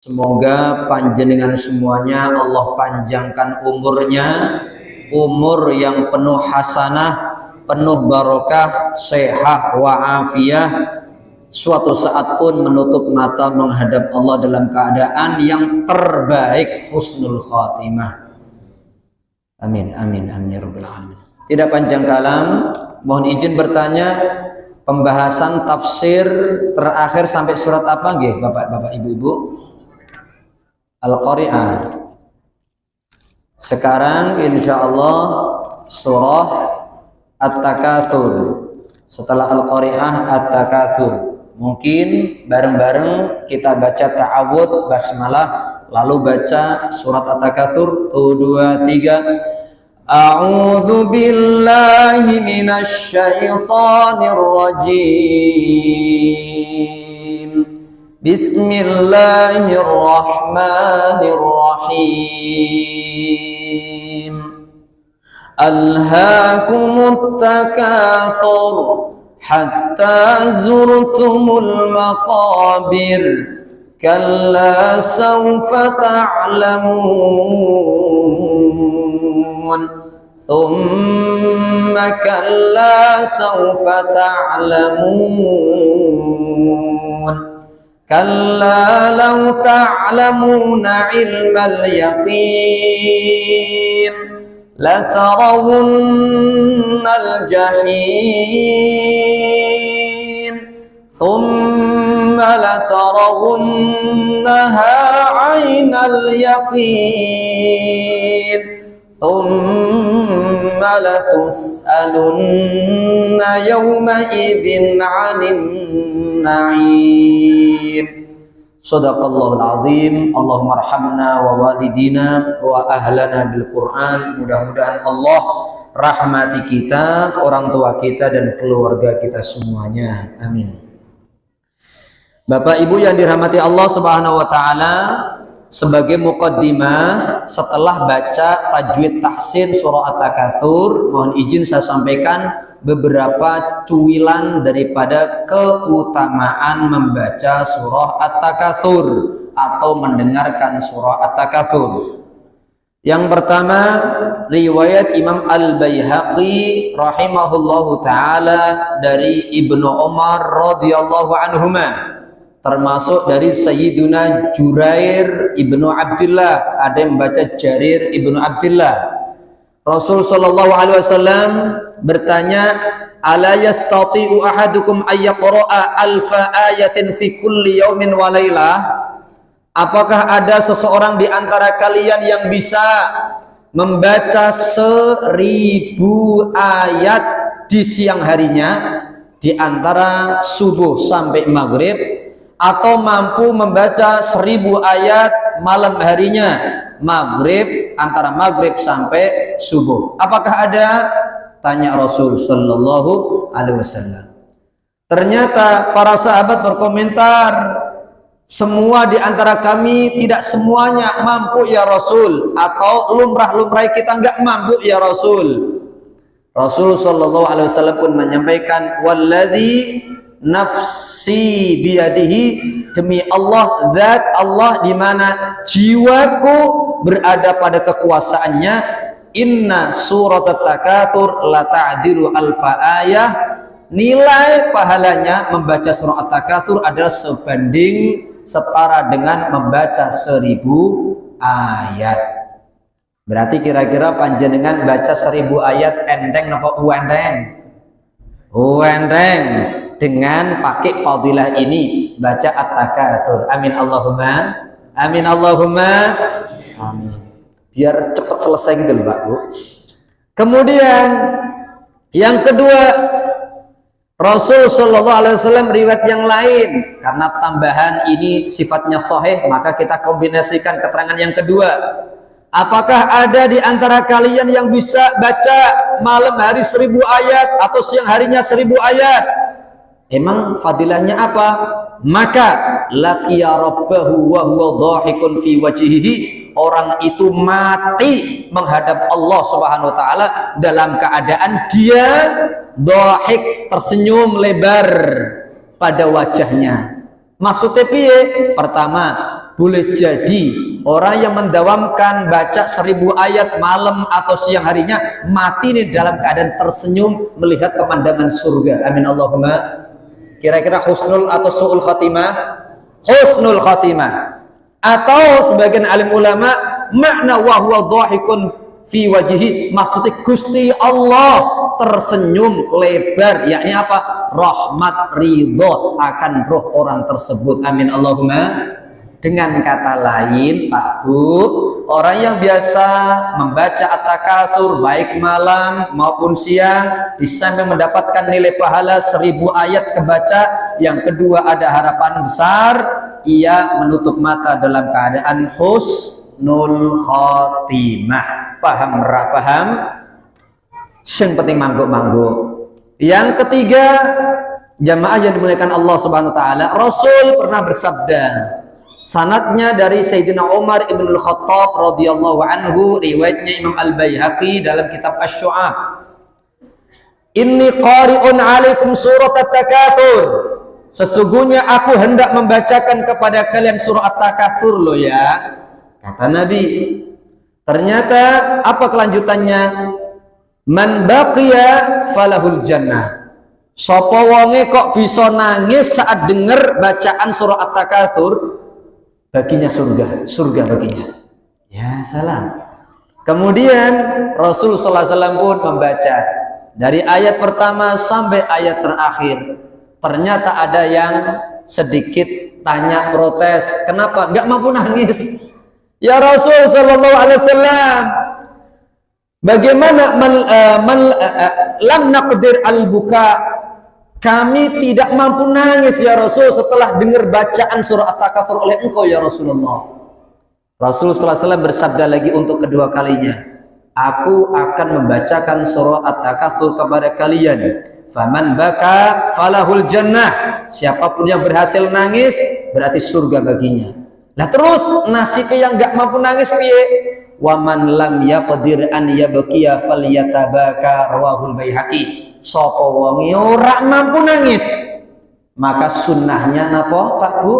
Semoga panjenengan semuanya Allah panjangkan umurnya, umur yang penuh hasanah, penuh barokah, sehat wa'afiyah. Suatu saat pun menutup mata menghadap Allah dalam keadaan yang terbaik, husnul khatimah. Amin, amin, amin ya rabbal alamin. Tidak panjang kalam, mohon izin bertanya, pembahasan tafsir terakhir sampai surat apa nggih, Bapak-bapak, Ibu-ibu? Al-Qari'ah. Sekarang insya Allah surah At-Takatsur. Setelah Al-Qari'ah At-Takatsur. Mungkin bareng-bareng kita baca ta'awud basmalah, lalu baca surat At-Takatsur. 1, 2, 3. A'udzu billahi minasy syaithanir rajim. Bismillahirrahmanirrahim. Alhaakumut takatsur hatta zurtumul maqabir. Kalla sawfa ta'lamun. Thumma kalla sawfa ta'lamun. Kalla law ta'lamuna ilmal yaqin latarawunnal jahim thumma latarawunnaha 'ainal yaqin thumma latus'alunna yawma idzin 'anil na'im. Shadaqallahul azim. Allahumma arhamna wa walidina wa ahlana bil Qur'an. Mudah-mudahan Allah rahmati kita, orang tua kita dan keluarga kita semuanya. Amin. Bapak Ibu yang dirahmati Allah Subhanahu wa taala, sebagai muqaddimah setelah baca tajwid tahsin surah At-Takatsur, mohon izin saya sampaikan beberapa cuilan daripada keutamaan membaca surah At-Takatsur atau mendengarkan surah At-Takatsur. Yang pertama, riwayat Imam Al-Baihaqi rahimahullahu taala dari Ibnu Umar radhiyallahu anhuma, termasuk dari Sayyiduna Jurair Ibnu Abdullah, ada yang membaca Jarir Ibnu Abdullah. Rasul sallallahu alaihi wasallam bertanya, ala yastati'u ahadukum ayyaqra'a alfa ayatin fi kulli yaumin wa lailah? Apakah ada seseorang di antara kalian yang bisa membaca 1000 ayat di siang harinya, di antara subuh sampai maghrib, atau mampu membaca 1000 ayat malam harinya, maghrib, antara maghrib sampai subuh? Apakah ada? Tanya Rasul sallallahu alaihi wasallam. Ternyata para sahabat berkomentar, semua di antara kami tidak semuanya mampu ya Rasul, atau lumrah-lumrah kita enggak mampu ya Rasul. Rasul sallallahu alaihi wasallam pun menyampaikan, wallazi nafsi biyadihi, demi Allah, zat Allah di mana jiwaku berada pada kekuasaannya, inna surat At-Takatsur la ta'dilu alfa ayah, nilai pahalanya membaca surah At-Takatsur adalah sebanding setara dengan membaca 1000 ayat. Berarti kira-kira panjenengan baca 1000 ayat enteng napa uenteng? Uenteng. Dengan pakai fadilah ini, baca At-Takatsur. Amin Allahumma, amin Allahumma, amin. Biar cepat selesai gitu loh Pak Bu. Kemudian yang kedua, Rasul sallallahu alaihi wasallam riwayat yang lain, karena tambahan ini sifatnya sahih, maka kita kombinasikan keterangan yang kedua. Apakah ada di antara kalian yang bisa baca malam hari 1000 ayat atau siang harinya 1000 ayat? Emang fadilahnya apa? Maka laqiya rabbahu wa huwa dhahikun fi wajhihi, orang itu mati menghadap Allah Subhanahu wa taala dalam keadaan dia dhahik, tersenyum lebar pada wajahnya. Maksudnya piye? Pertama, boleh jadi orang yang mendawamkan baca 1000 ayat malam atau siang harinya mati nih dalam keadaan tersenyum melihat pemandangan surga. Amin Allahumma. Kira-kira husnul atau su'ul khatimah? Husnul khatimah. Atau sebagian alim ulama makna wa huwa dhahikun fi wajhi, maksudnya Gusti Allah tersenyum lebar, yakni apa? Rahmat ridho akan roh orang tersebut. Amin Allahumma. Dengan kata lain, Pak Bu, orang yang biasa membaca at-takasur baik malam maupun siang, di samping mendapatkan nilai pahala 1000 ayat kebaca, yang kedua ada harapan besar, ia menutup mata dalam keadaan husnul khotimah. Paham? Paham? Yang penting mangguk-mangguk. Yang ketiga, jamaah yang dimuliakan Allah Subhanahu wa taala, Rasul pernah bersabda, sanadnya dari Sayyidina Umar ibn al-Khattab radhiyallahu anhu, riwayatnya Imam Al-Baihaqi dalam kitab Asy-Syu'ab. Inni qari'un 'alaikum surat at-takatsur. Sesungguhnya aku hendak membacakan kepada kalian surah at-takatsur loh ya. Kata Nabi. Ternyata apa kelanjutannya? Man baqiya falahul jannah. Sapa wonge kok bisa nangis saat dengar bacaan surah at-takatsur, baginya surga baginya. Ya salam. Kemudian Rasul sallallahu alaihi wasallam pun membaca dari ayat pertama sampai ayat terakhir. Ternyata ada yang sedikit tanya, protes, kenapa nggak mampu nangis? Ya Rasul sallallahu alaihi wasallam, bagaimana lam naqdir al-buka? Kami tidak mampu nangis ya Rasul setelah dengar bacaan surah At-Takatsur oleh engkau ya Rasulullah. Rasul sallallahu alaihi wasallam bersabda lagi untuk kedua kalinya, aku akan membacakan surah At-Takatsur kepada kalian. Faman baka falahul jannah. Siapapun yang berhasil nangis berarti surga baginya. Nah terus nasibnya yang enggak mampu nangis piye? Waman lam yaqdir an yabkiya falyatabaka, rawahul Baihaqi. Sapa wong ora mampu nangis, maka sunnahnya napa Pak Bu?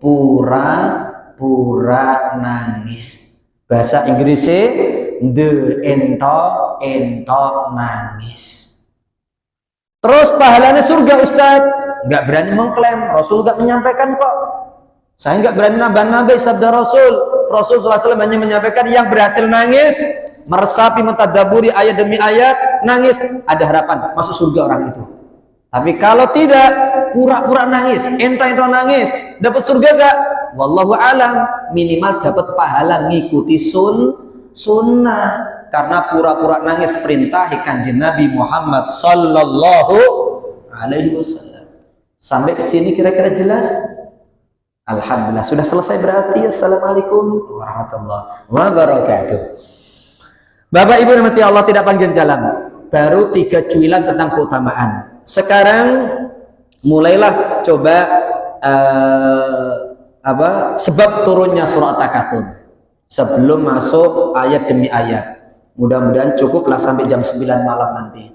Pura-pura nangis. Bahasa Inggrisnya the ento nangis. Terus pahalanya surga Ustaz? Nggak berani mengklaim, Rasul nggak menyampaikan kok. Saya nggak berani nambah-nambah sabda Rasul. Rasul SAW hanya menyampaikan yang berhasil nangis, meresapi, mentadaburi ayat demi ayat, nangis, ada harapan masuk surga orang itu. Tapi kalau tidak, pura-pura nangis, ento-ento nangis, dapat surga gak? Wallahu alam, minimal dapat pahala ngikuti sunnah. Karena pura-pura nangis perintah Kanjeng Nabi Muhammad sallallahu alaihi wasallam. Sampai ke sini kira-kira jelas? Alhamdulillah, sudah selesai berarti. Assalamualaikum warahmatullahi wabarakatuh. Bapak Ibu rahmati Allah, tidak panjang jalan, baru 3 cuilan tentang keutamaan. Sekarang mulailah coba sebab turunnya surah At-Takatsur sebelum masuk ayat demi ayat. Mudah-mudahan cukuplah sampai jam 9 malam nanti.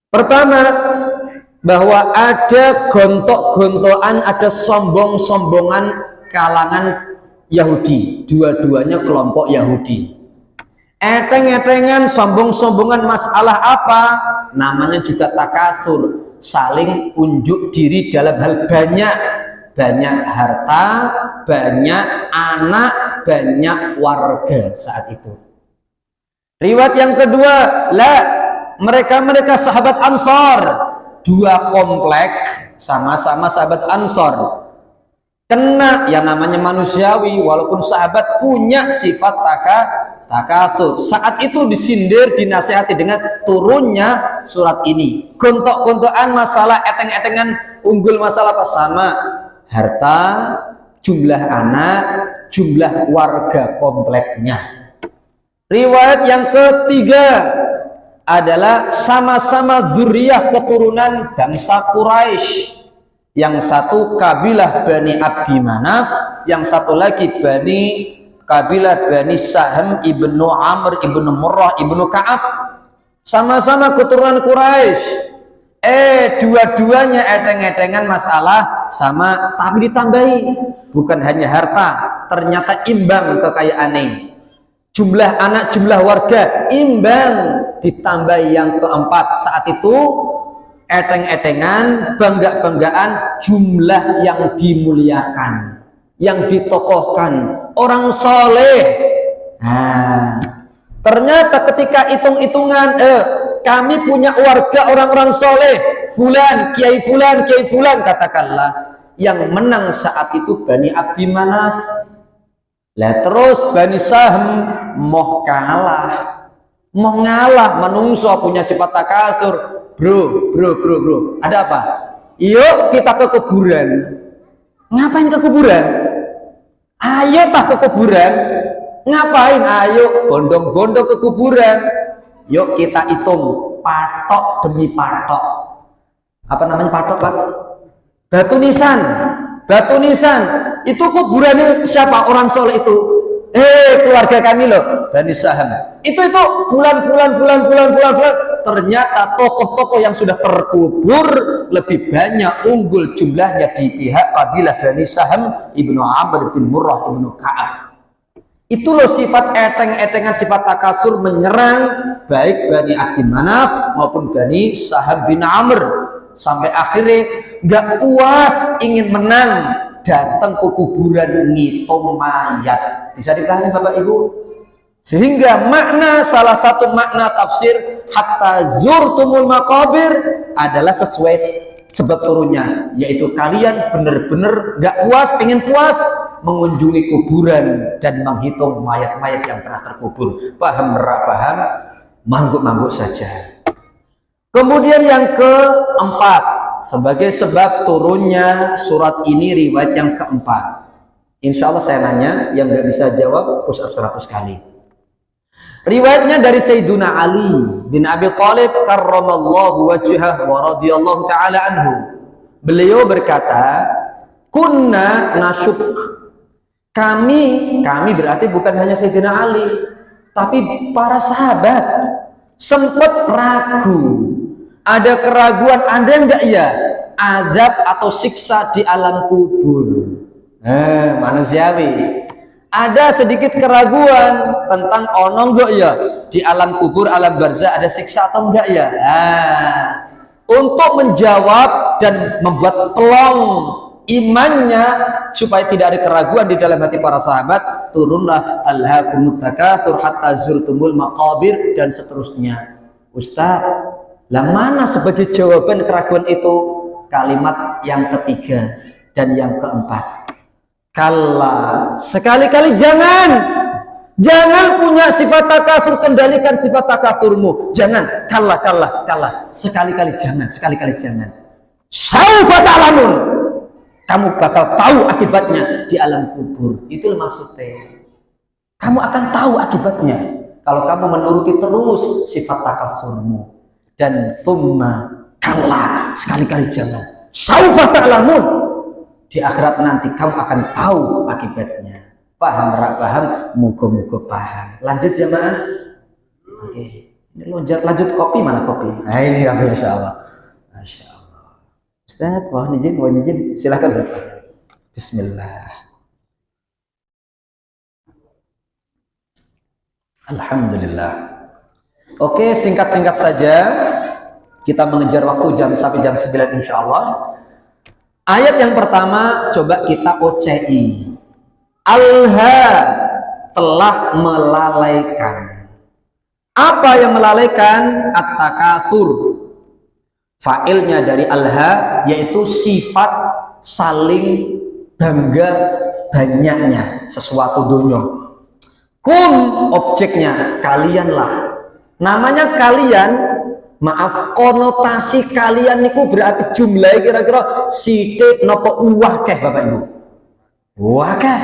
Pertama, bahwa ada gontok-gontokan, ada sombong-sombongan kalangan Yahudi, dua-duanya kelompok Yahudi. Eteng-etengan, sombong-sombongan masalah apa? Namanya juga takasur, saling unjuk diri dalam hal banyak harta, banyak anak, banyak warga saat itu. Riwayat yang kedua, mereka sahabat Ansor, 2 komplek sama-sama sahabat Ansor, kena yang namanya manusiawi, walaupun sahabat punya sifat takasur. Saat itu disindir, dinasihati dengan turunnya surat ini. Gontok-gontokan masalah, eteng-etengan, unggul masalah apa? Sama harta, jumlah anak, jumlah warga kompleknya. Riwayat yang ketiga adalah sama-sama dzurriyyah keturunan bangsa Quraisy. Yang satu kabilah Bani Abdi Manaf, yang satu lagi kabilah Bani Sahm ibnu Amr ibnu Murrah ibnu Ka'ab. Sama-sama keturunan Quraisy. Dua-duanya eteng-etengan masalah sama, tapi ditambahi. Bukan hanya harta, ternyata imbang kekayaannya. Jumlah anak, jumlah warga, imbang. Ditambah yang keempat, saat itu eteng-etengan, bangga-banggaan, jumlah yang dimuliakan, yang ditokohkan, orang soleh. Nah, ternyata ketika hitung-hitungan, kami punya warga orang-orang soleh, fulan, kiai fulan, katakanlah, yang menang saat itu Bani Abdi Manaf. Lah terus Bani Sahm mau kalah, mau ngalah, menungso punya sifat takasur. Bro, ada apa? Yuk kita ke kuburan. Ngapain ke kuburan? Ayo tah ke kuburan. Ngapain? Ayo bondong-bondong ke kuburan. Yuk kita hitung patok demi patok. Apa namanya patok, Pak? Batu nisan. Itu kuburannya siapa? Orang soleh itu. Keluarga kami loh, Bani Sahm. Itu fulan. Ternyata tokoh-tokoh yang sudah terkubur lebih banyak unggul jumlahnya di pihak kabilah Bani Sahm Ibnu Amr bin Murrah Ibnu Ka'ab. Itu loh sifat eteng-etengan, sifat takasur menyerang baik Bani Abdi Manaf maupun Bani Sahm bin Amr. Sampai akhirnya nggak puas, ingin menang, datang ke kuburan ngitung mayat. Bisa dipahami Bapak Ibu? Sehingga salah satu makna tafsir hatta zurtumul maqabir adalah sesuai sebab turunnya, yaitu kalian benar-benar nggak puas, pengen puas mengunjungi kuburan dan menghitung mayat-mayat yang pernah terkubur. Paham, paham, mangguk-mangguk saja. Kemudian yang keempat, sebagai sebab turunnya surat ini, riwayat yang keempat. Insya Allah saya nanya, yang nggak bisa jawab push up 100 kali. Riwayatnya dari Sayyiduna Ali bin Abi Thalib karramallahu wajhah wa radhiyallahu ta'ala anhu. Beliau berkata, kunna nasyuk. Kami berarti bukan hanya Sayyidina Ali, tapi para sahabat sempat ragu. Ada keraguan, ada enggak ya azab atau siksa di alam kubur? Manusiawi. Ada sedikit keraguan tentang ono enggak ya di alam kubur, alam barzah ada siksa atau enggak ya? Untuk menjawab dan membuat pelong imannya supaya tidak ada keraguan di dalam hati para sahabat, turunlah alhaakumut takatsur hatta zurtumul maqabir dan seterusnya. Ustaz, lah mana sebagai jawaban keraguan itu? Kalimat yang ketiga dan yang keempat. Kalla, sekali-kali jangan punya sifat takasur, kendalikan sifat takasurmu. Jangan, kalla. Sekali-kali jangan. Saufa ta'lamun. Kamu bakal tahu akibatnya di alam kubur. Itulah maksudnya. Kamu akan tahu akibatnya kalau kamu menuruti terus sifat takasurmu. Dan summa kalla, sekali-kali jangan. Saufa ta'lamun, di akhirat nanti kamu akan tahu akibatnya. Paham, paham, muga-muga paham. Lanjut jemaah. Oke, ini lanjut kopi, mana kopi? Nah ini kopi, Masya Allah. Ustaz, mohon izin, silakan Ustaz. Bismillah. Alhamdulillah. Oke, singkat-singkat saja. Kita mengejar waktu sampai jam 9 insya Allah. Ayat yang pertama coba kita OCI. Alha, telah melalaikan. Apa yang melalaikan? At-takatsur. Fa'ilnya dari alha yaitu sifat saling bangga banyaknya sesuatu dunia. Kum, objeknya kalianlah. Namanya kalian, maaf, konotasi kalian niku berarti jumlahnya kira-kira sithik napa uwakeh Bapak Ibu? Uwakeh.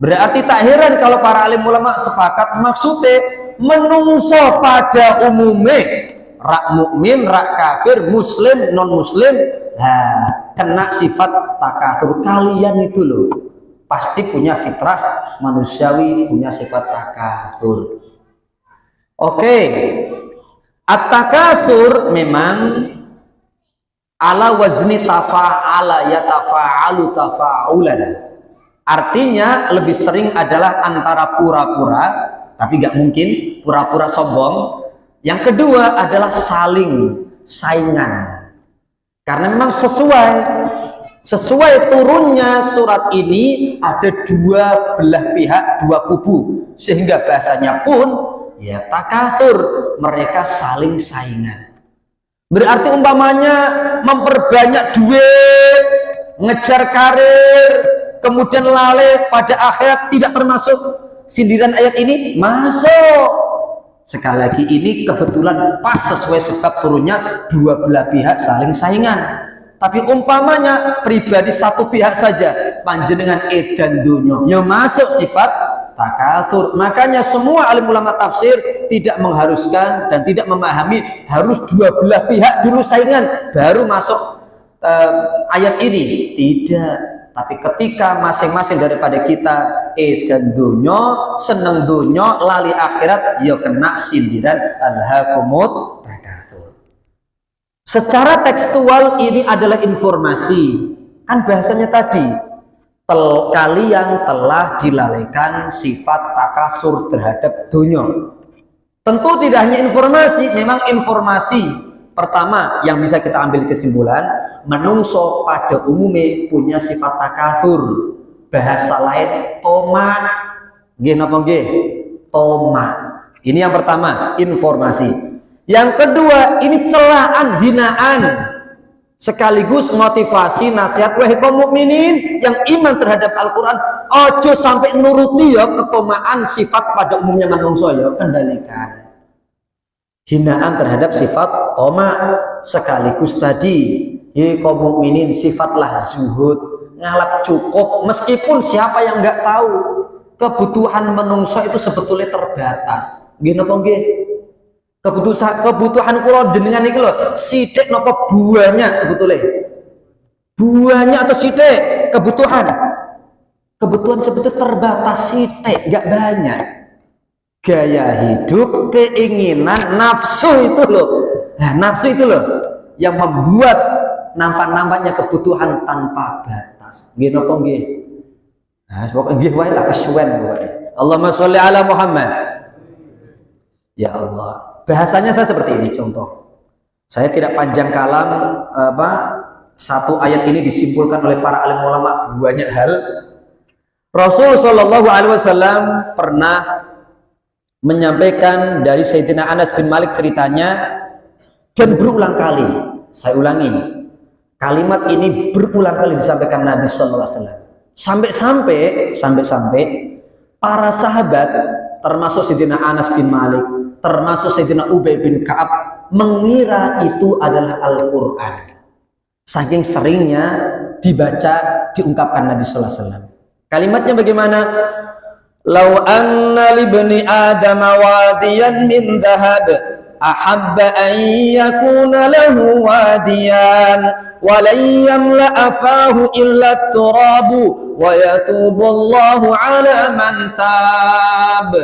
Berarti tak heran kalau para alim ulama sepakat maksudnya menungso pada umumnya, rak mukmin, rak kafir, muslim, non muslim, kena sifat takatsur. Kalian itu loh pasti punya fitrah manusiawi, punya sifat takatsur. Oke, at-takatsur memang ala wazni tafa'ala yatafa'alu tafa'ulan. Artinya lebih sering adalah antara pura-pura, tapi gak mungkin pura-pura sombong. Yang kedua adalah saling saingan. Karena memang sesuai turunnya surat ini ada dua belah pihak, dua kubu, sehingga bahasanya pun ya takatsur, mereka saling saingan. Berarti umpamanya memperbanyak duit, ngejar karir, kemudian lalai pada akhirat, tidak termasuk sindiran ayat ini? Masuk. Sekali lagi ini kebetulan pas sesuai sebab turunnya dua belah pihak saling saingan. Tapi umpamanya pribadi satu pihak saja, panjenengan edan dunya, ya masuk sifat takatsur. Makanya semua alim ulama tafsir tidak mengharuskan dan tidak memahami harus dua belah pihak dulu saingan baru masuk ayat ini. Tidak. Tapi ketika masing-masing daripada kita edan dunya, seneng dunya, lali akhirat, ya kena sindiran alhaakumut takatsur. Secara tekstual ini adalah informasi. Kan bahasanya tadi, kalian telah dilalaikan sifat takasur terhadap dunya. Tentu tidak hanya informasi, memang informasi pertama yang bisa kita ambil kesimpulan, menungso pada umumnya punya sifat takasur. Bahasa lain toma. Nggih napa nggih? Toma. Ini yang pertama, informasi. Yang kedua, ini celaan, hinaan. Sekaligus motivasi, nasihat wahai kaum mukminin yang iman terhadap Al-Qur'an, ojo sampai nuruti ya ketomaan sifat pada umumnya menungso ya, kendalikan. Hinaan terhadap sifat toma, sekaligus tadi kaum mukminin sifatlah zuhud, ngalap cukup, meskipun siapa yang nggak tahu kebutuhan menungso itu sebetulnya terbatas. Nggih napa nggih? Kebutuhan kula jenengan iki lho, sithik napa buahnya sebetulnya? Buahnya atau sithik kebutuhan? Kebutuhan sebetulnya terbatas, sithik, nggak banyak. Gaya hidup, keinginan, nafsu itu loh. Nah, nafsu itu loh yang membuat nampak-nampaknya kebutuhan tanpa batas. Nggih napa nggih? Nah, pokoke nggih wae lah kesuwen pokoke. Allahumma sholli ala Muhammad. Ya Allah. Bahasanya saya seperti ini contoh. Saya tidak panjang kalam satu ayat ini disimpulkan oleh para alim ulama banyak hal. Rasul Shallallahu alaihi wasallam pernah menyampaikan dari Sayyidina Anas bin Malik ceritanya, dan berulang kali saya ulangi kalimat ini, berulang kali disampaikan Nabi Sallallahu Alaihi Wasallam, sampai para sahabat termasuk Sayyidina Anas bin Malik, termasuk Sayyidina Ubay bin Ka'ab mengira itu adalah Al-Quran, saking seringnya dibaca, diungkapkan Nabi Sallallahu Alaihi Wasallam. Kalimatnya bagaimana? Lau anna libni Adam wadiyan min dhahab ahabba an yakuna lahu wadiyan wa lan yamla afahu illa turabu wa yatubu Allahu ala man tab.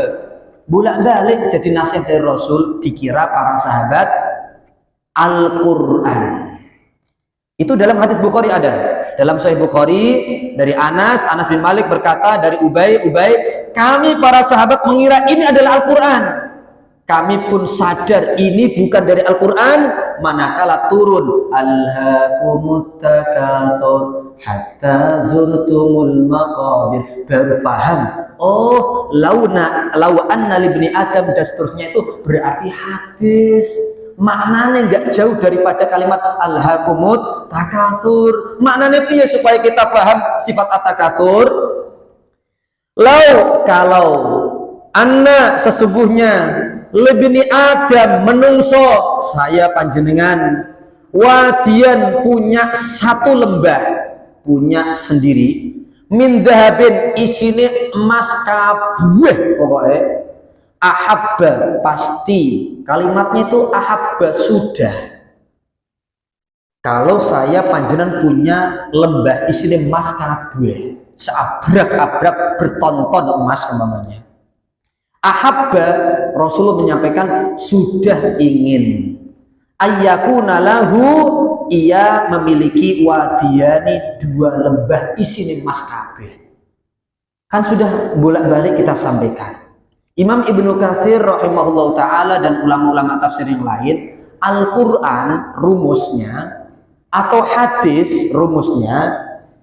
Bolak-balik jadi nasihat dari Rasul, dikira para sahabat Al-Quran. Itu dalam hadis Bukhari ada. Dalam Sahih Bukhari dari Anas bin Malik berkata dari Ubay, kami para sahabat mengira ini adalah Al-Quran. Kami pun sadar ini bukan dari Al-Quran, manakala turun alhaakumut takatsur hatta zurtumul maqabir, baru paham. Oh, lau anna libni Adam dan seterusnya itu berarti hadis. Maknanya nggak jauh daripada kalimat alhaakumut takatsur. Maknanya piye supaya kita paham sifat at-takatsur? Kalau anna sesungguhnya lebini Adam menungso saya panjenengan wadian punya satu lembah, punya sendiri, min dahabin isine emas kabeh pokoknya. Ahabba pasti, kalimatnya itu ahabba sudah. Kalau saya panjenengan punya lembah isinya emas kabeh, seabrak-abrak bertonton emas umpamanya. Ahabba, Rasulullah menyampaikan sudah ingin ayyakuna lahu ia memiliki wadiyani, 2 lembah isine emas kabeh. Kan sudah bolak-balik kita sampaikan. Imam Ibnu Katsir rahimahullah ta'ala dan ulama-ulama tafsir yang lain, Al-Quran rumusnya atau hadis rumusnya,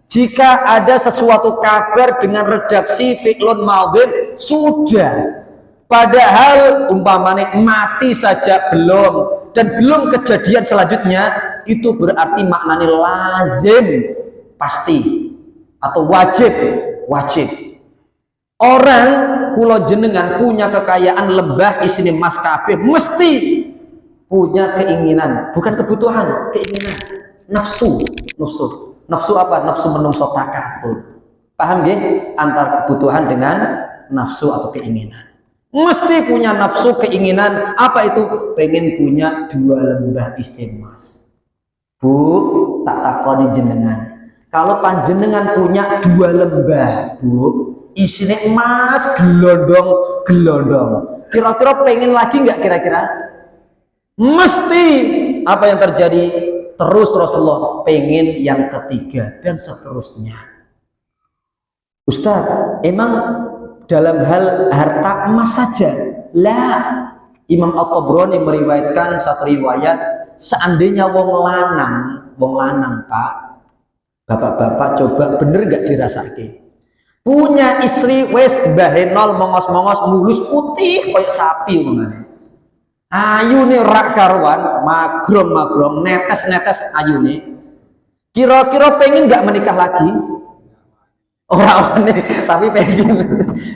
jika ada sesuatu kabar dengan redaksi fi'lun madhin sudah, padahal umpamanya mati saja belum dan belum kejadian selanjutnya, itu berarti maknanya lazim, pasti atau wajib. Orang kula jenengan punya kekayaan lembah isine emas kabeh, mesti punya keinginan, bukan kebutuhan, keinginan, nafsu apa? Nafsu menungso takatsur. Paham nggih? Antara kebutuhan dengan nafsu atau keinginan. Mesti punya nafsu, keinginan, apa itu? Pengen punya 2 lembah isine emas. Bu, tak takoni jenengan. Kalau panjenengan punya 2 lembah, Bu, isinya emas gelondong. Kira-kira pengen lagi nggak kira-kira? Mesti. Apa yang terjadi? Terus Rasulullah pengen yang ketiga dan seterusnya. Ustadz, emang dalam hal harta emas saja? Lah, Imam At-Tabrani meriwayatkan satu riwayat, seandainya wong lanang Pak, bapak-bapak coba bener gak dirasake? Punya istri wes bahenol mongos-mongos mulus putih kayak sapi mengane. Ayune rak karuan, magrom netes ayune. Kira-kira pengen nggak menikah lagi? Orang tapi pengen.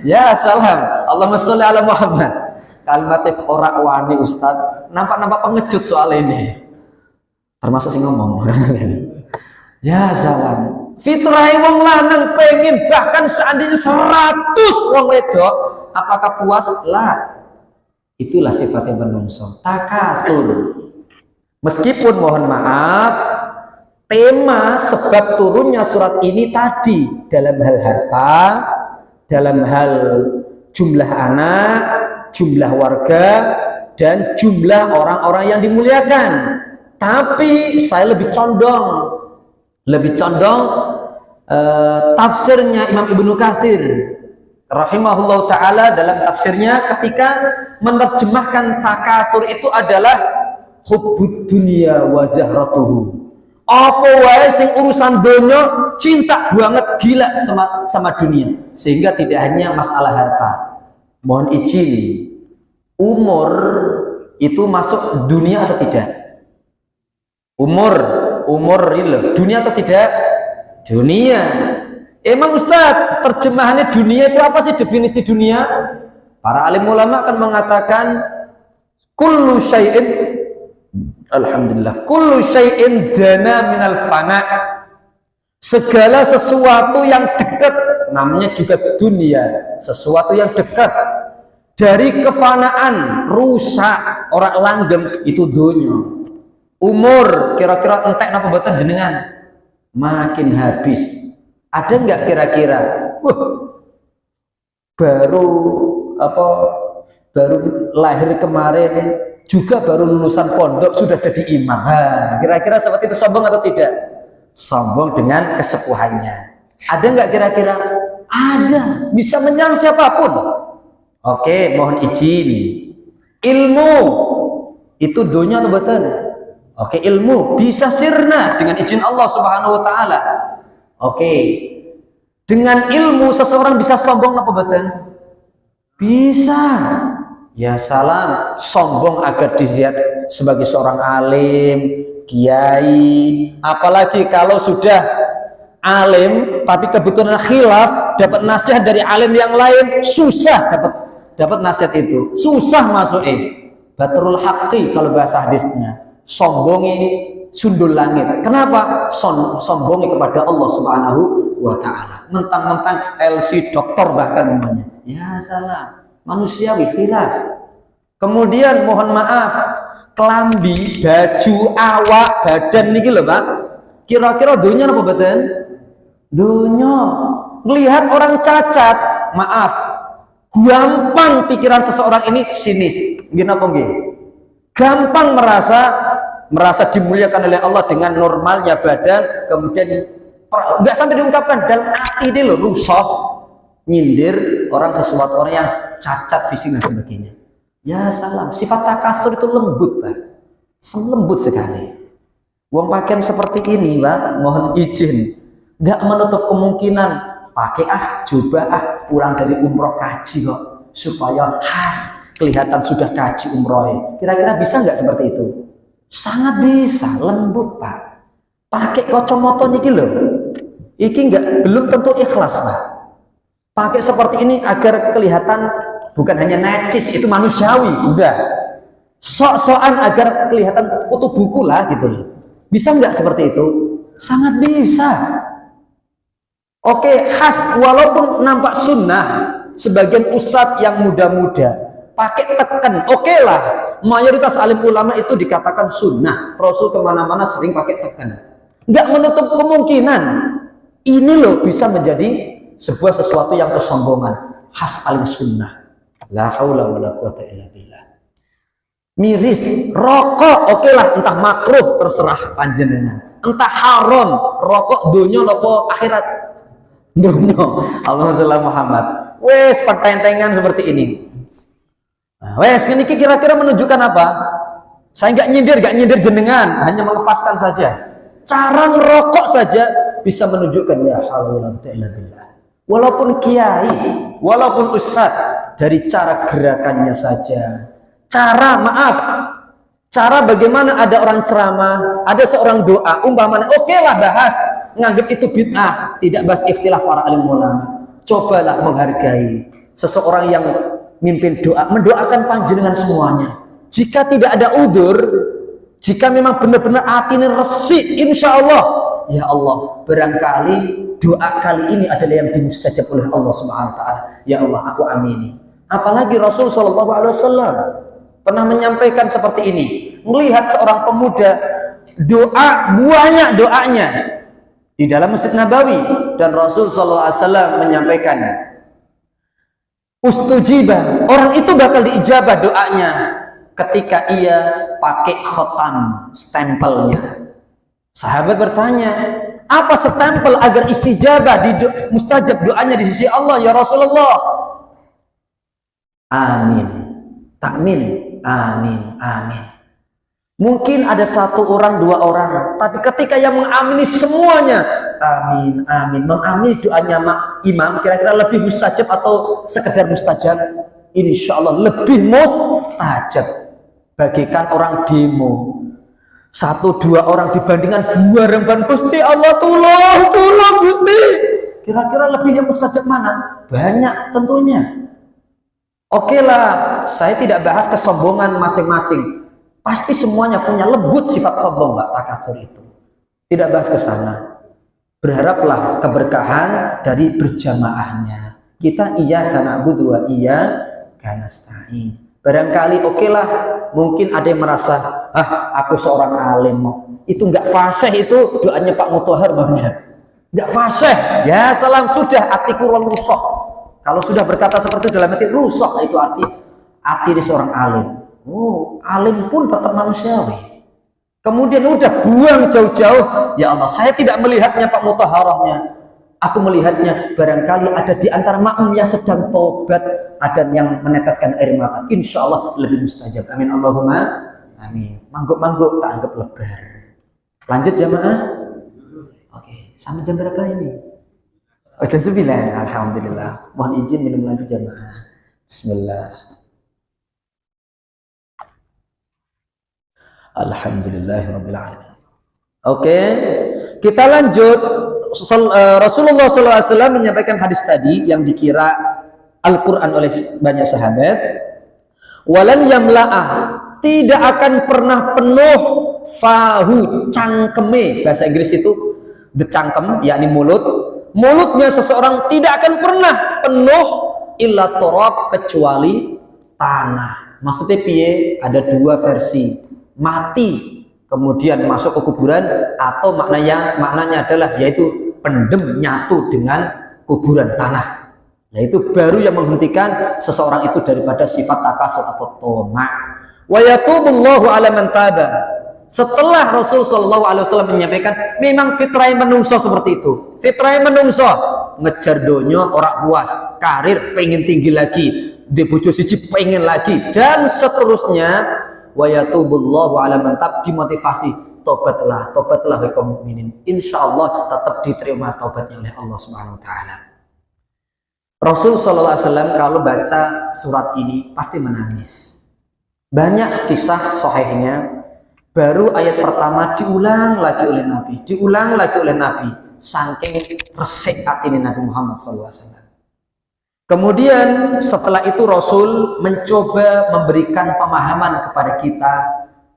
Ya salam. Allahumma sholli ala Muhammad. Kalimatnya orang wani Ustad. Nampak pengecut soal ini. Termasuk sing ngomong. Ya salam. Fitrah wong lanang pengen, bahkan seandainya 100 wong wedok, apakah puas? Lah. Itulah sifatnya menungso, takatsur. Meskipun mohon maaf, tema sebab turunnya surat ini tadi dalam hal harta, dalam hal jumlah anak, jumlah warga, dan jumlah orang-orang yang dimuliakan. Tapi saya lebih condong tafsirnya Imam Ibnu Katsir rahimahullah ta'ala dalam tafsirnya ketika menerjemahkan takatsur itu adalah hubbud dunya wa zahratuhu. Apa wae sing urusan dunia cinta banget, gila sama dunia, sehingga tidak hanya masalah harta. Mohon izin, umur itu masuk dunia atau tidak? Umur real dunia atau tidak? Dunia. Emang Ustadz, terjemahannya dunia itu apa sih, definisi dunia? Para alim ulama akan mengatakan kullu syai'in, alhamdulillah, kullu syai'in dana minal fana. Segala sesuatu yang dekat, namanya juga dunia. Sesuatu yang dekat dari kefanaan, rusak, orang langgeng, itu dunia. Umur kira-kira entek napa mboten jenengan? Makin habis. Ada nggak kira-kira? Baru lahir kemarin, juga baru lulusan pondok sudah jadi imam. Kira-kira seperti itu sombong atau tidak? Sombong dengan kesepuhannya. Ada nggak kira-kira? Ada. Bisa menyerang siapapun. Oke, mohon izin. Ilmu itu dunia atau betul? Oke, ilmu bisa sirna dengan izin Allah Subhanahu wa taala. Oke. Dengan ilmu seseorang bisa sombong apa betul? Bisa. Ya salam, sombong agar dilihat sebagai seorang alim, kiai, apalagi kalau sudah alim tapi kebetulan khilaf, dapat nasihat dari alim yang lain, susah dapat nasihat itu. Susah masuk batrul haqqi kalau bahasa hadisnya. Sombongi sundul langit. Kenapa? Sombongi kepada Allah Subhanahu wa taala. Mentang-mentang LC doktor bahkan namanya. Ya salah. Manusiawi khilaf. Kemudian mohon maaf, kelambi, baju, awak, badan niki lho, Pak. Kira-kira dunya apa mboten? Dunya. Melihat orang cacat, maaf. Gampang pikiran seseorang ini sinis. Nggih napa nggih? Gampang merasa merasa dimuliakan oleh Allah dengan normalnya badan, kemudian nggak sampai diungkapkan dalam hati dia loh rusak, nyindir orang, sesuatu orang yang cacat fisik dan sebagainya. Ya salam, sifat takasur itu lembut Pak, lembut sekali. Uang pakaian seperti ini Pak, mohon izin, nggak menutup kemungkinan pakai coba pulang dari umroh kaji kok, supaya khas kelihatan sudah kaji umroh. Kira-kira bisa nggak seperti itu? Sangat bisa, lembut Pak. Pakai kacamata niki loh, iki belum tentu ikhlas Pak. Pakai seperti ini agar kelihatan bukan hanya najis, itu manusiawi, udah. Sok-sokan agar kelihatan kutu buku lah gitu loh. Bisa nggak seperti itu? Sangat bisa. Oke, khas walaupun nampak sunnah, sebagian ustadz yang muda-muda pakai tekan, oke lah. Mayoritas alim ulama itu dikatakan sunnah. Rasul kemana-mana sering pakai tekan. Nggak menutup kemungkinan ini loh bisa menjadi sebuah sesuatu yang kesombongan, khas paling sunnah. La haula wala quwata illa billah. Miris, rokok, oke lah, entah makruh terserah panjenengan, entah haram, rokok dunia nopo akhirat dunia. Allahumma Muhammad. Wes pertentangan seperti ini. Nah, wes ini kira-kira menunjukkan apa? Saya nggak nyindir jenengan, hanya melepaskan saja. Cara ngerokok saja bisa menunjukkan ya haula wala quwata illa billah. Walaupun kiai, walaupun ustadz, dari cara gerakannya saja, cara bagaimana ada orang ceramah, ada seorang doa, umpamanya oke lah bahas, nganggap itu bid'ah, tidak bahas ikhtilaf para alim ulama. Cobalah menghargai seseorang yang mimpin doa, mendoakan panjenengan semuanya. Jika tidak ada udzur, jika memang benar-benar hati ini resik, insya Allah, ya Allah, barangkali doa kali ini adalah yang dimustajab oleh Allah Subhanahu wa taala. Ya Allah, aku amini. Apalagi Rasul sallallahu alaihi wasallam pernah menyampaikan seperti ini. Melihat seorang pemuda doa, banyak doanya di dalam Masjid Nabawi, dan Rasul sallallahu alaihi wasallam menyampaikan, ustujibah, orang itu bakal diijabah doanya ketika ia pakai khotam, stempelnya. Sahabat bertanya, apa stempel agar istijabah mustajab doanya di sisi Allah ya Rasulullah? Amin, takmin, amin, amin. Mungkin ada satu orang, dua orang, tapi ketika yang mengamini semuanya, amin, amin, mengamini doanya imam, kira-kira lebih mustajab atau sekedar mustajab? Insya Allah lebih mustajab. Bagikan orang demo, satu dua orang dibandingkan dua remban Gusti Allah, tolong Gusti. Kira-kira lebih yang mustajab mana? Banyak tentunya. Oke lah, saya tidak bahas kesombongan masing-masing. Pasti semuanya punya lembut sifat sombong, Mbak, takasur itu. Tidak bahas ke sana. Berharaplah keberkahan dari berjamaahnya. Kita iya karena na'budu wa iya karena nasta'in. Barangkali oke lah, mungkin ada yang merasa, aku seorang alim, itu nggak fasih, itu doanya Pak Mutahar banyak, nggak fasih. Ya salam, sudah hatiku rusak. Kalau sudah berkata seperti itu dalam hati rusak, itu hati di seorang alim. Oh, alim pun tetap manusiawi. Kemudian udah buang jauh-jauh, ya Allah, saya tidak melihatnya Pak Mutaharahnya. Aku melihatnya barangkali ada di antara makmum yang sedang tobat, ada yang meneteskan air mata. Insya Allah lebih mustajab. Amin Allahumma amin. Mangguk-mangguk tak anggap lebar. Lanjut jamaah. Oke, sampai jam berapa ini? Oh, jam 9. Alhamdulillah. Mohon izin minum lagi jamaah. Bismillah. Alhamdulillahirabbil alamin. Oke, kita lanjut. Rasulullah SAW menyampaikan hadis tadi yang dikira Al-Quran oleh banyak sahabat. Walan yamla'ah, tidak akan pernah penuh fahu, cangkeme, bahasa Inggris itu the cangkem, yakni mulutnya seseorang tidak akan pernah penuh illa turab, kecuali tanah. Maksudnya piye? Ada dua versi, mati kemudian masuk ke kuburan, atau maknanya adalah yaitu pendem, nyatu dengan kuburan, tanah. Nah itu baru yang menghentikan seseorang itu daripada sifat takasur atau toma. Wa yatubullahu ala man taba, Setelah Rasul Shallallahu Alaihi Wasallam menyampaikan, memang fitrah menungso seperti itu. Fitrah menungso ngejar donya orang puas, karir pengen tinggi lagi, di bojo siji pengen lagi, dan seterusnya. Wa yatubullahu ala man tab, dimotivasi, tobatlah hai kaum mukminin. Insyaallah tetap diterima taubatnya oleh Allah Subhanahu wa taala. Rasul Shallallahu Alaihi Wasallam kalau baca surat ini pasti menangis. Banyak kisah sahihnya. Baru ayat pertama diulang lagi oleh Nabi, saking resik hati Nabi Muhammad SAW. Kemudian setelah itu Rasul mencoba memberikan pemahaman kepada kita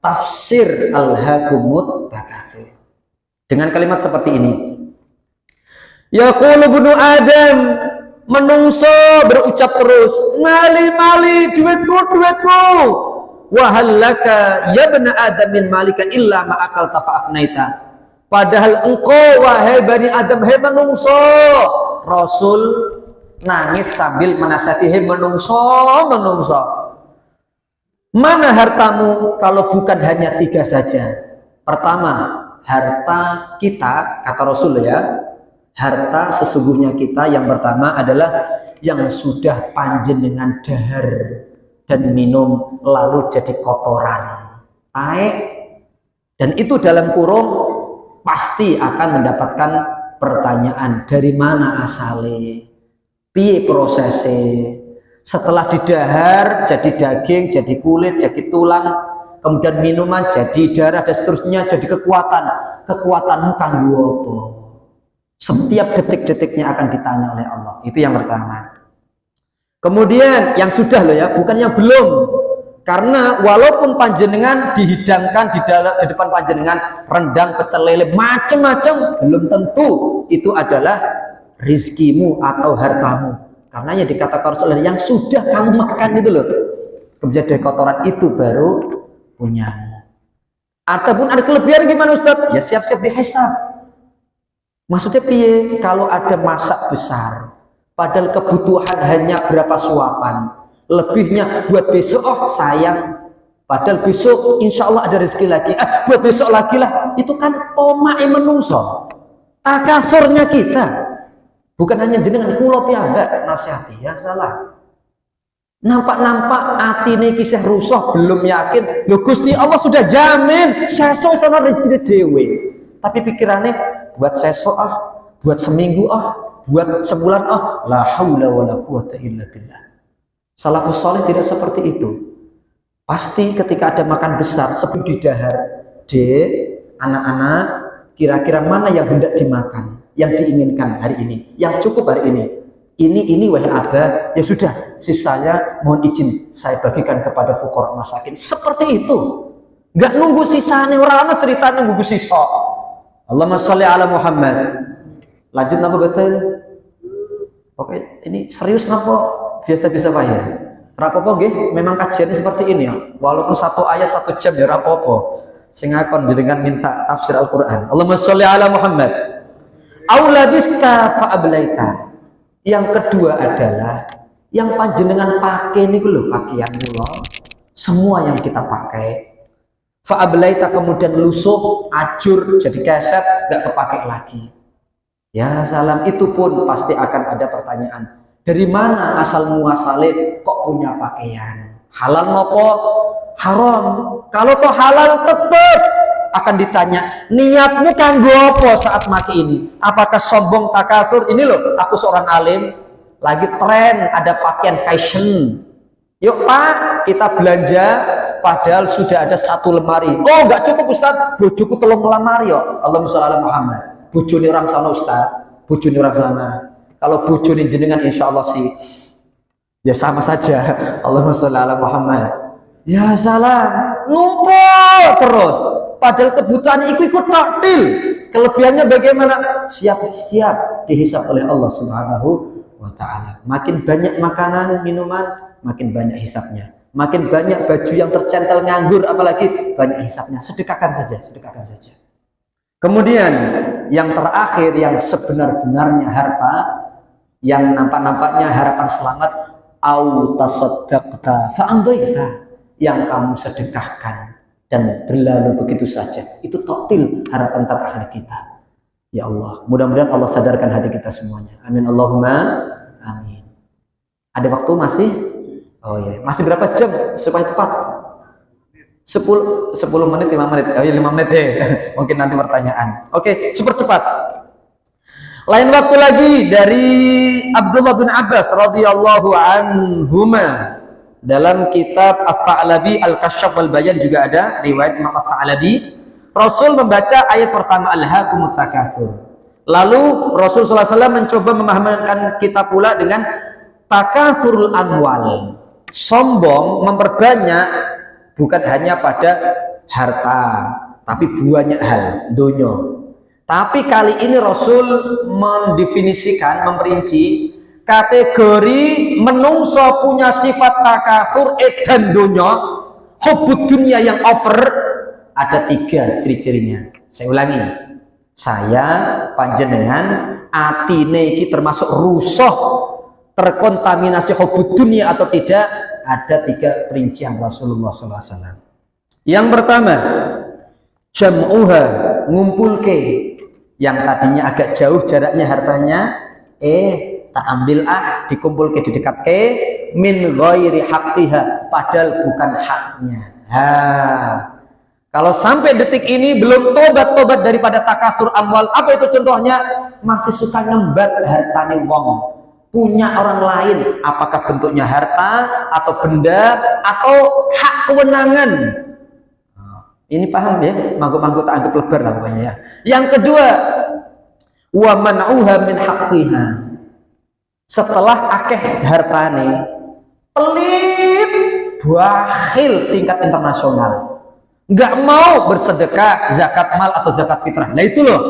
tafsir al-hakumut takatsur dengan kalimat seperti ini. Yaqulu ibnu Adam, menungso berucap terus, mali duitku. Wahallaka ya bani Adam min malika illa ma'akal tafa'afnaita. Padahal engkau wahai bani Adam, hei menungso. Rasul nangis sambil menasihati, hei menungso. Mana hartamu kalau bukan hanya 3 saja? Pertama, harta kita, kata Rasul ya, harta sesungguhnya kita yang pertama adalah yang sudah panjenengan dahar dan minum lalu jadi kotoran, taek, dan itu dalam kurung pasti akan mendapatkan pertanyaan, dari mana asalnya, piye prosesnya, setelah didahar jadi daging, jadi kulit, jadi tulang, kemudian minuman jadi darah dan seterusnya, jadi kekuatanmu kanggo apa? Setiap detik-detiknya akan ditanya oleh Allah. Itu yang pertama. Kemudian yang sudah loh ya, bukan yang belum. Karena walaupun panjenengan dihidangkan di depan panjenengan rendang, pecel lele, macam-macam, belum tentu itu adalah rizkimu atau hartamu. Karena yang dikatakan Rasulullah, yang sudah kamu makan itu loh, kemudian dari kotoran itu baru punyamu. Ataupun ada kelebihan gimana Ustaz? Ya siap-siap dihisab. Maksudnya piye? Kalau ada masak besar, padahal kebutuhan hanya berapa suapan, lebihnya buat besok, oh sayang, padahal besok insya Allah ada rezeki lagi, buat besok lagi lah. Itu kan tomak menungso, takasurnya kita. Bukan hanya jenengan kula piyambak nasihati, ya salah. Nampak-nampak atine kisah rusuh, belum yakin. Lho Gusti Allah sudah jamin sesuk sana rezeki dhewe. Tapi pikirannya buat sesuk buat seminggu buat sebulan la haula wala quwata illa billah. Salafus saleh tidak seperti itu. Pasti ketika ada makan besar sebelum didahar, anak-anak, kira-kira mana yang hendak dimakan, yang diinginkan hari ini, yang cukup hari ini. Ini wahai abah, ya sudah, sisanya mohon izin saya bagikan kepada fuqara masakin. Seperti itu. Enggak nunggu sisanya, orang ceritanya nunggu sisa. Allahumma sholli ala Muhammad. Lanjut napa betul? Oke, ini serius napa? Biasa-biasa Pak ya. Rapopo nggih, memang kajiannya seperti ini ya. Walaupun 1 ayat 1 jam ya rapopo. Sing akon jenengan minta tafsir Al-Qur'an. Allahumma sholli ala Muhammad. Aulabista fa ablaita. Yang kedua adalah yang panjenengan pakai niku lho, pakaian kula. Semua yang kita pakai. Fa ablaita kemudian lusuh, ajur, jadi keset, enggak kepakai lagi. Ya salam, itu pun pasti akan ada pertanyaan. Dari mana asal muasale kok punya pakaian? Halal nopo? Haram. Kalau toh halal tetap akan ditanya, niatmu kanggo apa saat mati ini? Apakah sombong takasur? Ini loh, aku seorang alim, lagi tren ada pakaian fashion. Yuk Pak, kita belanja, padahal sudah ada 1 lemari. Oh nggak cukup Ustaz, bojoku 3 lemari yo. Allahumma sholli ala Muhammad. Bojone orang sana Ustaz, bojone orang sana. Kalau bojone jenengan insya Allah sih ya sama saja. Allahumma sholli ala Muhammad. Ya salam, numpuk terus. Padahal kebutuhan ikut taktil. Kelebihannya bagaimana? Siap-siap dihisab oleh Allah Subhanahu wa ta'ala. Makin banyak makanan, minuman, makin banyak hisabnya. Makin banyak baju yang tercental nganggur, apalagi banyak hisabnya. Sedekahkan saja. Kemudian yang terakhir, yang sebenar-benarnya harta, yang nampak-nampaknya harapan selamat, au tasaddaqta fa amdaita, yang kamu sedekahkan dan berlalu begitu saja. Itu totil harapan terakhir kita. Ya Allah, mudah-mudahan Allah sadarkan hati kita semuanya. Amin Allahumma amin. Ada waktu masih? Oh ya, masih berapa jam supaya tepat? 10 menit, 5 menit. Oh ya, 5 menit deh. Mungkin nanti pertanyaan. Oke, super cepat. Lain waktu lagi dari Abdullah bin Abbas radhiyallahu anhuma. Dalam kitab As-Sa'labi Al-Kasyaf wal Bayan juga ada riwayat Imam As-Sa'labi. Rasul membaca ayat pertama Alhaakumut Takatsur. Lalu Rasul SAW mencoba memahamkan kita pula dengan takatsurul amwal. Sombong memperbanyak bukan hanya pada harta, tapi banyak hal, dunya. Tapi kali ini Rasul mendefinisikan, memperinci kategori menungso punya sifat takasur edan dunya, hubud dunia yang over, ada 3 ciri-cirinya. Saya ulangi, saya panjenengan atine iki termasuk rusuh, terkontaminasi hubud dunia atau tidak, ada 3 perincian Rasulullah SAW. Yang pertama, jam'uha, ngumpulke, yang tadinya agak jauh jaraknya hartanya, tak ambil dikumpul ke di dekat min ghairi haqqiha, padahal bukan haknya. Kalau sampai detik ini belum tobat daripada takasur amwal, apa itu contohnya? Masih suka ngembat hartane wong, punya orang lain, apakah bentuknya harta atau benda atau hak kewenangan. Ini paham ya? Manggut-manggut tak anggap lebar lah pokoknya ya. Yang kedua, wa man'uha min haqqiha. Setelah akeh hartane, pelit, bakhil tingkat internasional, nggak mau bersedekah, zakat mal atau zakat fitrah. Nah itu loh,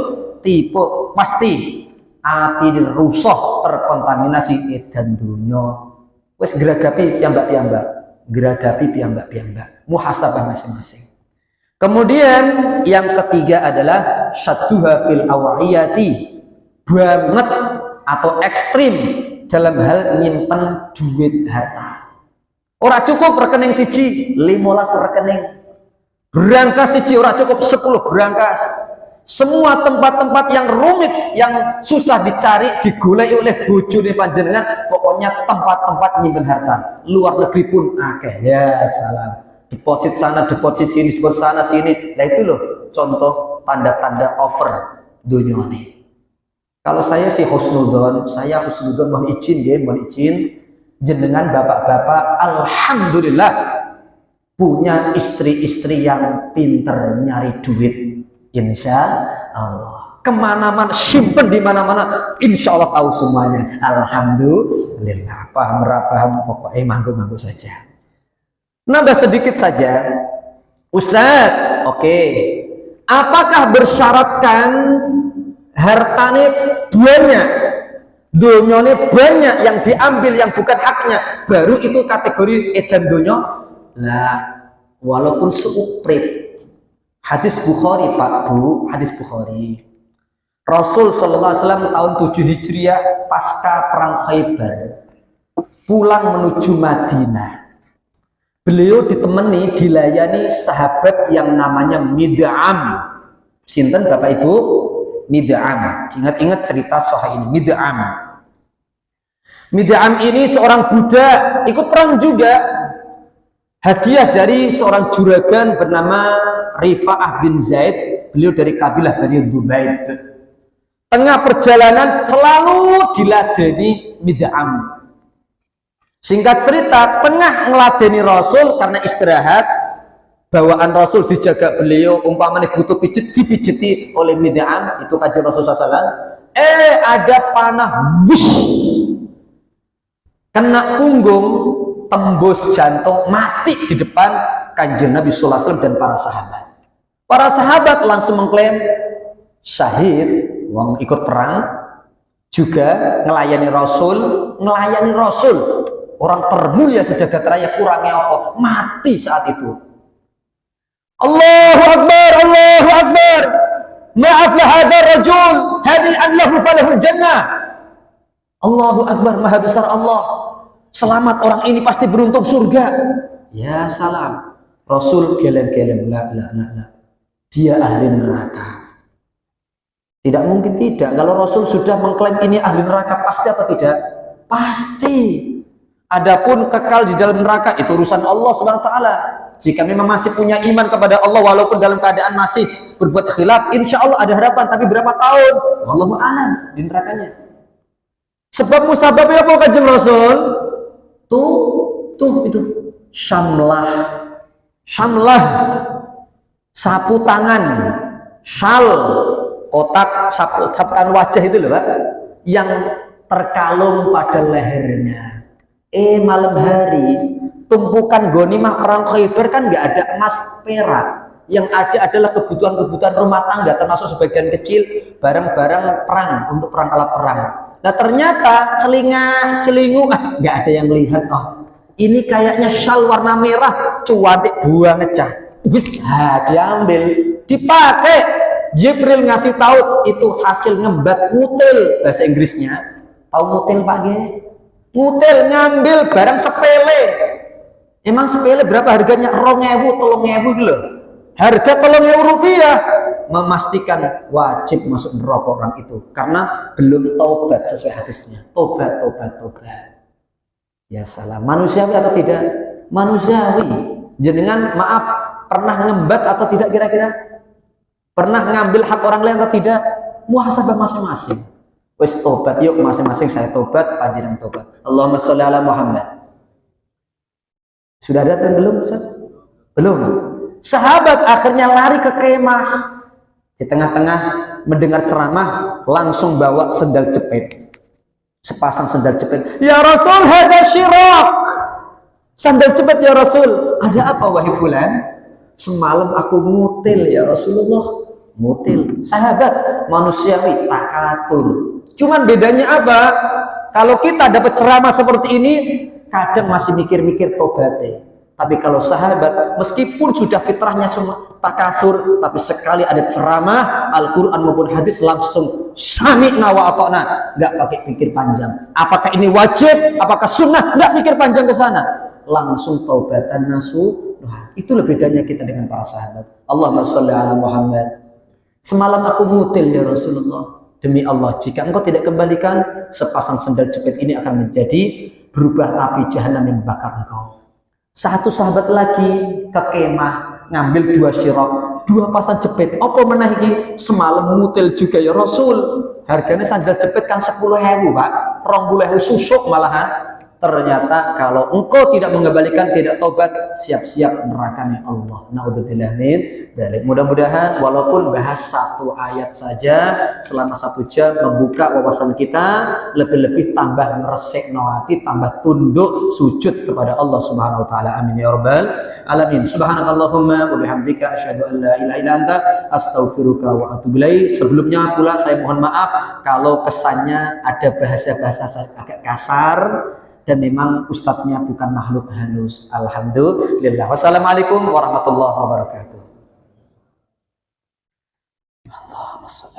tipe pasti ati rusuh, terkontaminasi edan dunya. Wes geragapi piyambak, muhasabah masing-masing. Kemudian yang ketiga adalah syadduha fil awiyati, banget atau ekstrim dalam hal nyimpen duit harta. Ora cukup rekening siji, 15 rekening. Berangkas siji ora cukup, 10 berangkas. Semua tempat-tempat yang rumit, yang susah dicari, digoleki oleh bojone panjenengan, pokoknya tempat-tempat nyimpen harta. Luar negeri pun akeh. Ya salam. Deposit sana, deposit sini, deposit sana sini. Nah itu loh contoh tanda-tanda over dunia ini. Kalau saya sih husnudzon, mohon izin jenengan bapak-bapak, alhamdulillah punya istri-istri yang pinter nyari duit, insya Allah. Kemana-mana, simpen di mana-mana, insya Allah tahu semuanya. Alhamdulillah, paham pokoknya manggu-manggu saja. Nambah sedikit saja, Ustadz, oke. Apakah bersyaratkan hartane banyak, donyone banyak yang diambil yang bukan haknya, baru itu kategori edan donya? Nah, walaupun seuprit. Hadis Bukhari Pak Bu, hadis Bukhari. Rasul SAW tahun 7 Hijriah pasca perang Khaybar pulang menuju Madinah. Beliau dilayani sahabat yang namanya Mid'am. Sinten Bapak Ibu? Mid'am. Ingat-ingat cerita sahih ini, Mid'am. Mid'am ini seorang budak, ikut perang juga. Hadiah dari seorang juragan bernama Rifa'ah bin Zaid. Beliau dari kabilah Bani Dubaid. Tengah perjalanan selalu diladeni Mid'am. Singkat cerita, tengah ngeladeni Rasul karena istirahat, bawaan Rasul dijaga beliau, umpamanya butuh pijet dipijeti oleh Mid'am, itu kajian Rasul SAW. Ada panah, wush, kena punggung, tembus jantung, mati di depan kanjeng Nabi SAW dan para sahabat. Para sahabat langsung mengklaim syahid, wong ikut perang, juga ngelayani Rasul. Orang termulia sejagat raya, kurangnya apa? Mati saat itu. Allahu Akbar, Allahu Akbar. Maaf lah hadzal rajul, hadi'an lahu falahul jannah. Allahu Akbar, maha besar Allah. Selamat, orang ini pasti beruntung surga. Ya salam. Rasul geleng-geleng, la. Dia ahli neraka. Tidak mungkin tidak. Kalau Rasul sudah mengklaim ini ahli neraka, pasti atau tidak? Pasti. Adapun kekal di dalam neraka itu urusan Allah Subhanahu wa taala. Jika memang masih punya iman kepada Allah walaupun dalam keadaan masih berbuat khilaf, insya Allah ada harapan. Tapi berapa tahun? Wallahu a'lam di nerakanya. Sebab musababnya apa kanjeng Rasul? Tuh itu Syamlah, sapu tangan, syal, kotak sapu tangan wajah itu loh Pak, yang terkalung pada lehernya. Malam hari tumpukan ghanimah perang Khaybar kan nggak ada emas perak, yang ada adalah kebutuhan-kebutuhan rumah tangga, termasuk sebagian kecil barang-barang perang untuk perang alat perang. Nah ternyata celingu nggak ada yang melihat. Ini kayaknya syal warna merah, cuantik buang ngecah. Diambil, dipakai. Jibril ngasih tahu itu hasil ngembat mutil, bahasa Inggrisnya. Tahu mutil Pak Ge? Mutil ngambil barang sepele. Emang sepele berapa harganya? 2.000, 3.000 gitu loh. Harga 3.000 rupiah. Memastikan wajib masuk neraka orang itu karena belum taubat sesuai hadisnya. Tobat. Ya salah, manusiawi atau tidak? Manusiawi. Jenengan maaf, pernah ngembat atau tidak kira-kira? Pernah ngambil hak orang lain atau tidak? Muhasabah masing-masing. Wes tobat, yuk masing-masing saya tobat, panjenengan tobat. Allahumma sholli ala Muhammad. Sudah datang belum, Ustaz? Belum. Sahabat akhirnya lari ke kemah. Di tengah-tengah mendengar ceramah, langsung bawa sendal jepit. Sepasang sandal jepit. Ya Rasul, hada syirak. Sandal jepit ya Rasul. Ada apa wahai fulan? Semalam aku mutil ya Rasulullah. Mutil. Sahabat manusiawi, takatur. Cuman bedanya apa? Kalau kita dapat ceramah seperti ini, kadang masih mikir-mikir tobatnya. Tapi kalau sahabat, meskipun sudah fitrahnya semua takasur, tapi sekali ada ceramah Al-Quran maupun hadis langsung sami'na wa ata'na, nggak pakai pikir panjang. Apakah ini wajib? Apakah sunnah? Nggak pikir panjang ke sana. Langsung taubatan nasuh. Nah, itulah bedanya kita dengan para sahabat. Allahumma sholli ala Muhammad. Semalam aku mutil ya Rasulullah. Demi Allah, jika engkau tidak kembalikan, sepasang sandal jepit ini akan menjadi berubah api jahanam yang membakar engkau. Satu sahabat lagi ke kemah ngambil 2 syirak, 2 pasang jepit. Apa menaiki? Semalam mutil juga ya Rasul. Harganya sandal jepit kan 10.000 Pak, 20.000 susuk malahan. Ternyata kalau engkau tidak mengembalikan, tidak taubat, siap-siap nerakanya Allah. Naudzubillah min dzalik. Mudah-mudahan walaupun bahas 1 ayat saja selama 1 jam membuka wawasan kita, lebih-lebih tambah meresik hati, tambah tunduk sujud kepada Allah Subhanahu wa taala. Amin ya rabbal alamin. Subhanakallahumma wa bihamdika asyhadu an la ilaha illa anta astaghfiruka wa atubu ilaik. Sebelumnya pula saya mohon maaf kalau kesannya ada bahasa-bahasa agak kasar dan memang ustadznya bukan makhluk halus. Alhamdulillah. Wassalamualaikum warahmatullahi wabarakatuh.